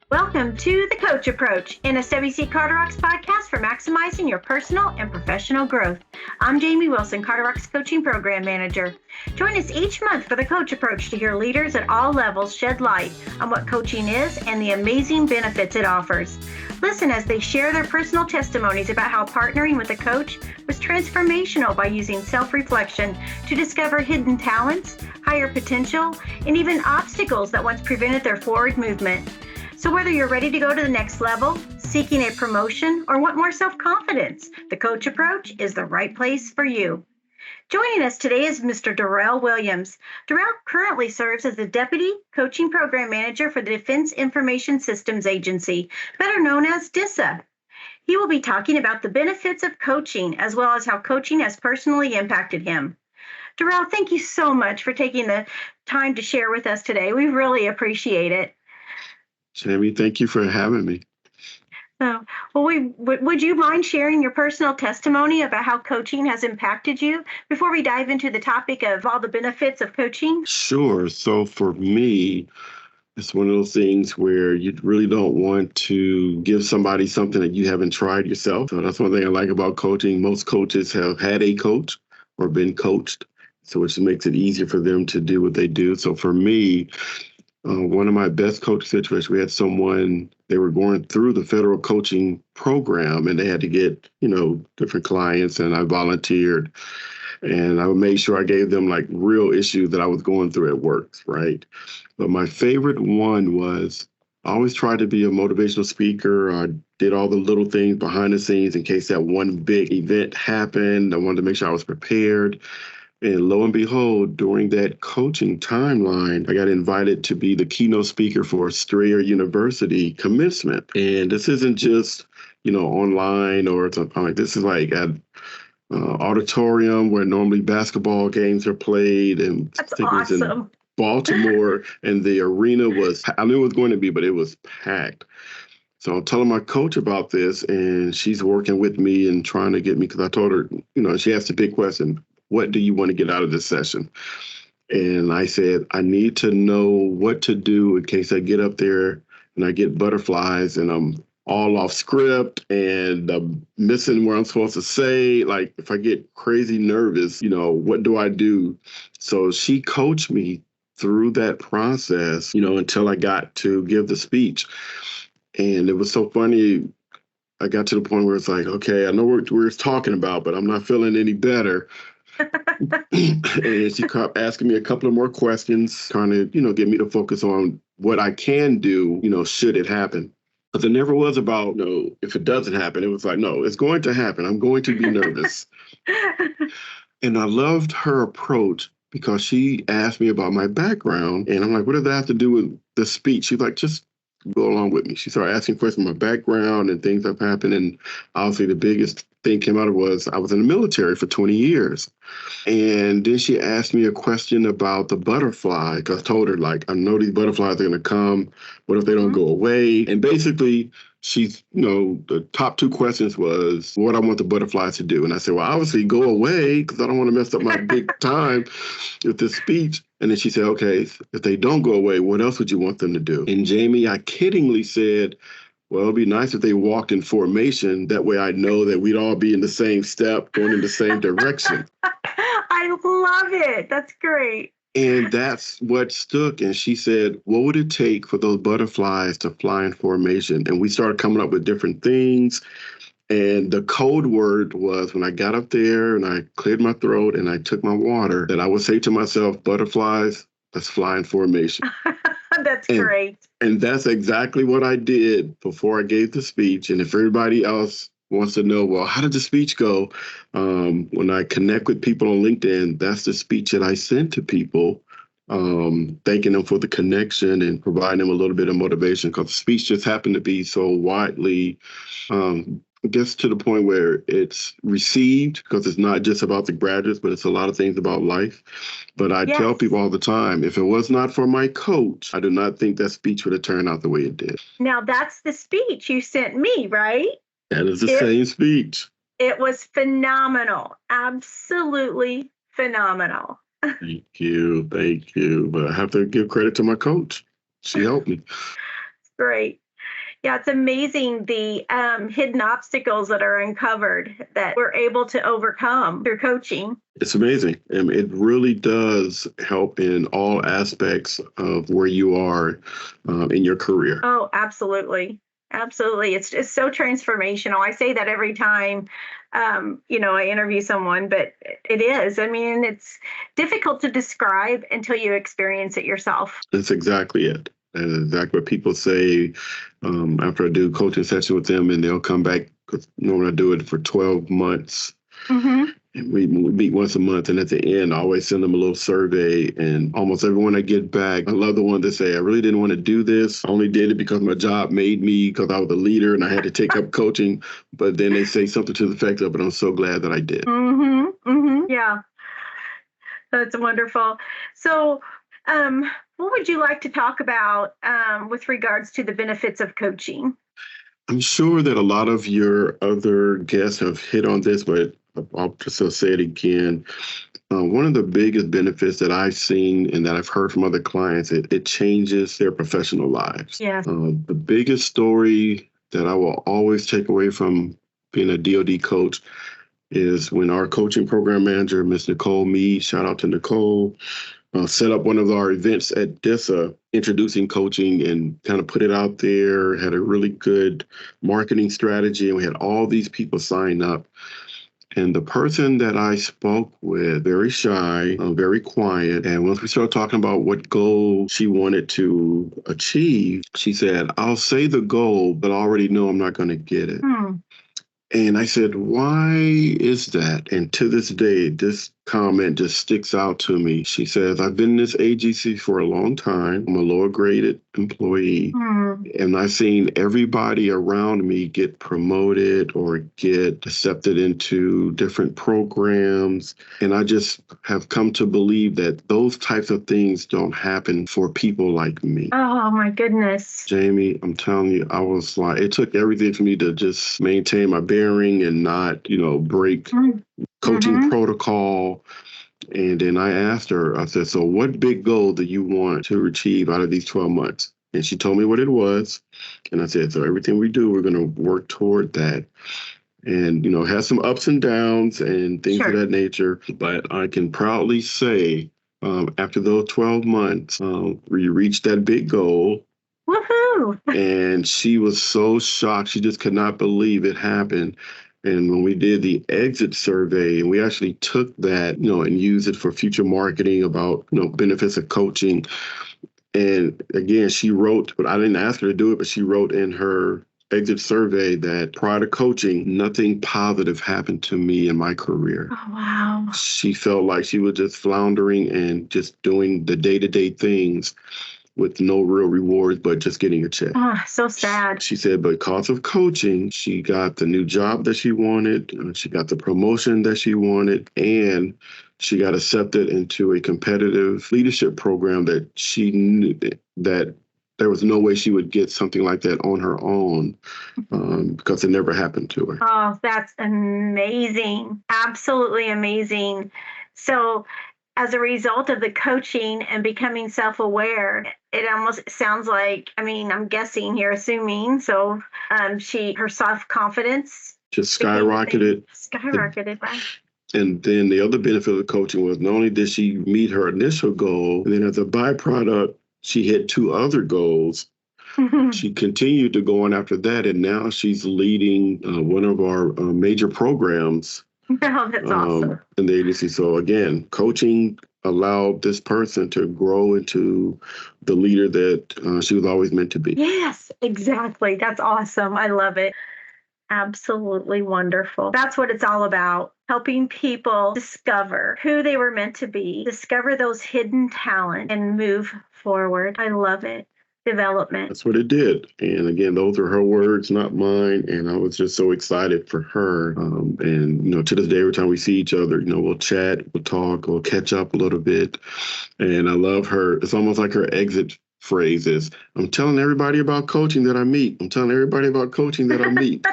Welcome to The Coach Approach, NSWC CarterRock's podcast for maximizing your personal and professional growth. I'm Jamie Wilson, CarterRock's Coaching Program Manager. Join us each month for The Coach Approach to hear leaders at all levels shed light on what coaching is and the amazing benefits it offers. Listen as they share their personal testimonies about how partnering with a coach was transformational by using self-reflection to discover hidden talents, higher potential, and even obstacles that once prevented their forward movement. So whether you're ready to go to the next level, seeking a promotion, or want more self-confidence, the Coach Approach is the right place for you. Joining us today is Mr. Darrell Williams. Darrell currently serves as the Deputy Coaching Program Manager for the Defense Information Systems Agency, better known as DISA. He will be talking about the benefits of coaching, as well as how coaching has personally impacted him. Darrell, thank you so much for taking the time to share with us today. We really appreciate it. Jamie, thank you for having me. Would you mind sharing your personal testimony about how coaching has impacted you before we dive into the topic of all the benefits of coaching? Sure. So for me, it's one of those things where you really don't want to give somebody something that you haven't tried yourself. So that's one thing I like about coaching. Most coaches have had a coach or been coached, so which makes it easier for them to do what they do. So for me, one of my best coaching situations, we had someone, they were going through the federal coaching program and they had to get, different clients, and I volunteered and I made sure I gave them like real issues that I was going through at work, right? But my favorite one was I always tried to be a motivational speaker. I did all the little things behind the scenes in case that one big event happened. I wanted to make sure I was prepared. And lo and behold, during that coaching timeline, I got invited to be the keynote speaker for Strayer University commencement. And this isn't just, online or something like this. Is like at auditorium where normally basketball games are played. And That's I think it was in awesome. Baltimore, and the arena was, I knew it was going to be, but it was packed. So I'm telling my coach about this, and she's working with me and trying to get me, because I told her, she asked a big question. What do you want to get out of this session? And I said, I need to know what to do in case I get up there and I get butterflies and I'm all off script and I'm missing what I'm supposed to say. Like if I get crazy nervous, what do I do? So she coached me through that process, until I got to give the speech. And it was so funny. I got to the point where it's like, okay, I know what we're talking about, but I'm not feeling any better. And she kept asking me a couple of more questions, trying to, get me to focus on what I can do, should it happen. But it never was about, if it doesn't happen. It was like, no, it's going to happen. I'm going to be nervous. And I loved her approach because she asked me about my background. And I'm like, what does that have to do with the speech? She's like, just go along with me. She started asking questions about my background and things that have happened. And obviously the biggest thing came out of was I was in the military for 20 years. And then she asked me a question about the butterfly, because I told her, like, I know these butterflies are going to come. What if they don't go away? And basically, she's, the top two questions was what I want the butterflies to do. And I said, well, obviously go away because I don't want to mess up my big time with this speech. And then she said, okay, if they don't go away, what else would you want them to do? And Jamie, I kiddingly said, well, it'd be nice if they walked in formation. That way I know that we'd all be in the same step, going in the same direction. I love it. That's great. And that's what stuck. And she said, what would it take for those butterflies to fly in formation? And we started coming up with different things. And the code word was, when I got up there and I cleared my throat and I took my water, that I would say to myself, butterflies, let's fly in formation. That's great. And that's exactly what I did before I gave the speech. And if everybody else wants to know, well, how did the speech go? When I connect with people on LinkedIn, that's the speech that I send to people, thanking them for the connection and providing them a little bit of motivation, because the speech just happened to be so widely, I guess, to the point where it's received, because it's not just about the graduates, but it's a lot of things about life. But I tell people all the time, if it was not for my coach, I do not think that speech would have turned out the way it did. Now, that's the speech you sent me, right? That is the same speech. It was phenomenal. Absolutely phenomenal. Thank you. But I have to give credit to my coach. She helped me. Great. Yeah, it's amazing the hidden obstacles that are uncovered that we're able to overcome through coaching. It's amazing. And it really does help in all aspects of where you are in your career. Oh, absolutely. Absolutely. It's just so transformational. I say that every time, I interview someone, but it is. I mean, it's difficult to describe until you experience it yourself. That's exactly it. And exactly what people say after I do coaching session with them, and they'll come back because normally I do it for 12 months. Mm-hmm. And we meet once a month, and at the end, I always send them a little survey. And almost everyone I get back, I love the one that say, I really didn't want to do this. I only did it because my job made me, because I was a leader and I had to take up coaching. But then they say something to the effect of, but I'm so glad that I did. Mm-hmm. Mm-hmm. Yeah, that's wonderful. So, what would you like to talk about with regards to the benefits of coaching? I'm sure that a lot of your other guests have hit on this, but I'll just say it again. One of the biggest benefits that I've seen and that I've heard from other clients, it changes their professional lives. Yes. The biggest story that I will always take away from being a DoD coach is when our coaching program manager, Miss Nicole Mead, shout out to Nicole, set up one of our events at DISA, introducing coaching, and kind of put it out there, had a really good marketing strategy, and we had all these people sign up. And the person that I spoke with, very shy, very quiet. And once we started talking about what goal she wanted to achieve, she said, I'll say the goal, but I already know I'm not going to get it. And I said, why is that? And to this day, this comment just sticks out to me. She says, I've been in this agency for a long time. I'm a lower graded employee. And I've seen everybody around me get promoted or get accepted into different programs. And I just have come to believe that those types of things don't happen for people like me. Oh, my goodness. Jamie, I'm telling you, I was like, it took everything for me to just maintain my bearing and not, break coaching protocol. And then I asked her, I said, so what big goal do you want to achieve out of these 12 months? And she told me what it was. And I said, so everything we do, we're going to work toward that. And, has some ups and downs and things of that nature. But I can proudly say, after those 12 months, we reached that big goal. Woohoo! And she was so shocked. She just could not believe it happened. And when we did the exit survey, and we actually took that, and used it for future marketing about, benefits of coaching. And again, she wrote, but I didn't ask her to do it, but she wrote in her exit survey that prior to coaching, nothing positive happened to me in my career. Oh, wow. She felt like she was just floundering and just doing the day-to-day things with no real rewards, but just getting a check. Oh, so sad. She said because of coaching, she got the new job that she wanted, she got the promotion that she wanted, and she got accepted into a competitive leadership program that she knew that there was no way she would get something like that on her own because it never happened to her. Oh, that's amazing. Absolutely amazing. So, as a result of the coaching and becoming self-aware, it almost sounds like, I'm guessing here, assuming, so her self-confidence just skyrocketed. Right? And then the other benefit of coaching was not only did she meet her initial goal, and then as a byproduct, she hit 2 other goals. She continued to go on after that, and now she's leading one of our major programs. Oh, that's awesome. In the agency. So again, coaching allowed this person to grow into the leader that she was always meant to be. Yes, exactly. That's awesome. I love it. Absolutely wonderful. That's what it's all about. Helping people discover who they were meant to be, discover those hidden talents, and move forward. I love it. Development. That's what it did. And again, those are her words, not mine. And I was just so excited for her. And, to this day, every time we see each other, we'll chat, we'll talk, we'll catch up a little bit. And I love her. It's almost like her exit phrase is, I'm telling everybody about coaching that I meet. I'm telling everybody about coaching that I meet.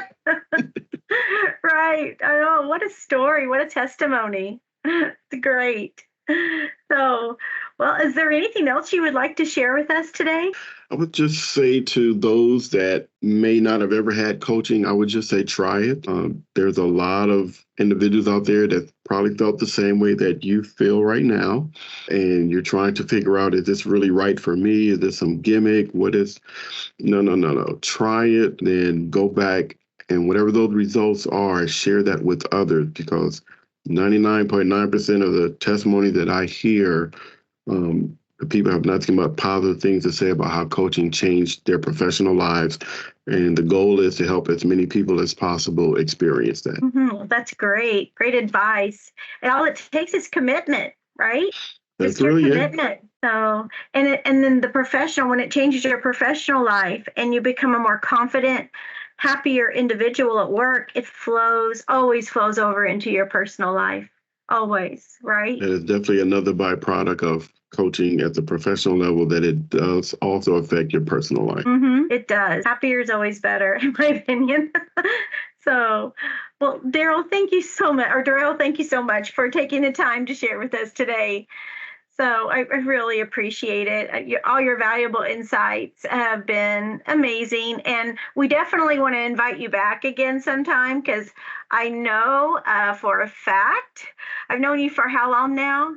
Right. I know. What a story. What a testimony. It's great. So, Well, is there anything else you would like to share with us today? I would just say to those that may not have ever had coaching, I would just say try it. There's a lot of individuals out there that probably felt the same way that you feel right now. And you're trying to figure out, is this really right for me? Is this some gimmick? What is? No. Try it, then go back. And whatever those results are, share that with others, because 99.9% of the testimony that I hear, people have nothing but positive things to say about how coaching changed their professional lives. And the goal is to help as many people as possible experience that. Mm-hmm. That's great. Great advice. And all it takes is commitment, right? That's Just your really commitment. So, and then the professional, when it changes your professional life and you become a more confident, happier individual at work, it always flows over into your personal life. Always, right? That is definitely another byproduct of coaching at the professional level, that it does also affect your personal life. Mm-hmm. It does. Happier is always better, in my opinion. So, well, Darrell, thank you so much for taking the time to share with us today. So I really appreciate it. All your valuable insights have been amazing. And we definitely want to invite you back again sometime, because I know for a fact, I've known you for how long now?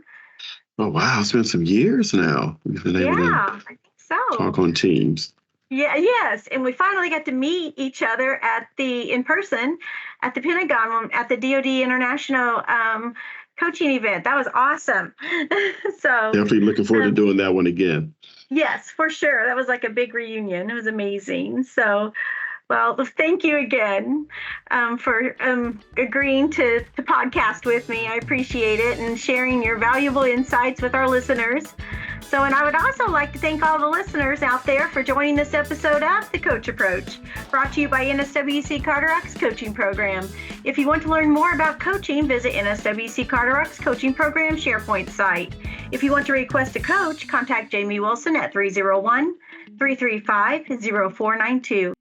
Oh, wow. It's been some years now. We've been able to I think so. talk on Teams. Yeah, yes. And we finally got to meet each other in person at the Pentagon, at the DoD International coaching event. That was awesome. So Definitely looking forward to doing that one again. Yes, for sure. That was like a big reunion. It was amazing. So, well, thank you again for agreeing to podcast with me. I appreciate it, and sharing your valuable insights with our listeners. So, and I would also like to thank all the listeners out there for joining this episode of The Coach Approach, brought to you by NSWC Carter-Rocks Coaching Program. If you want to learn more about coaching, visit NSWC Carter-Rocks Coaching Program SharePoint site. If you want to request a coach, contact Jamie Wilson at 301-335-0492.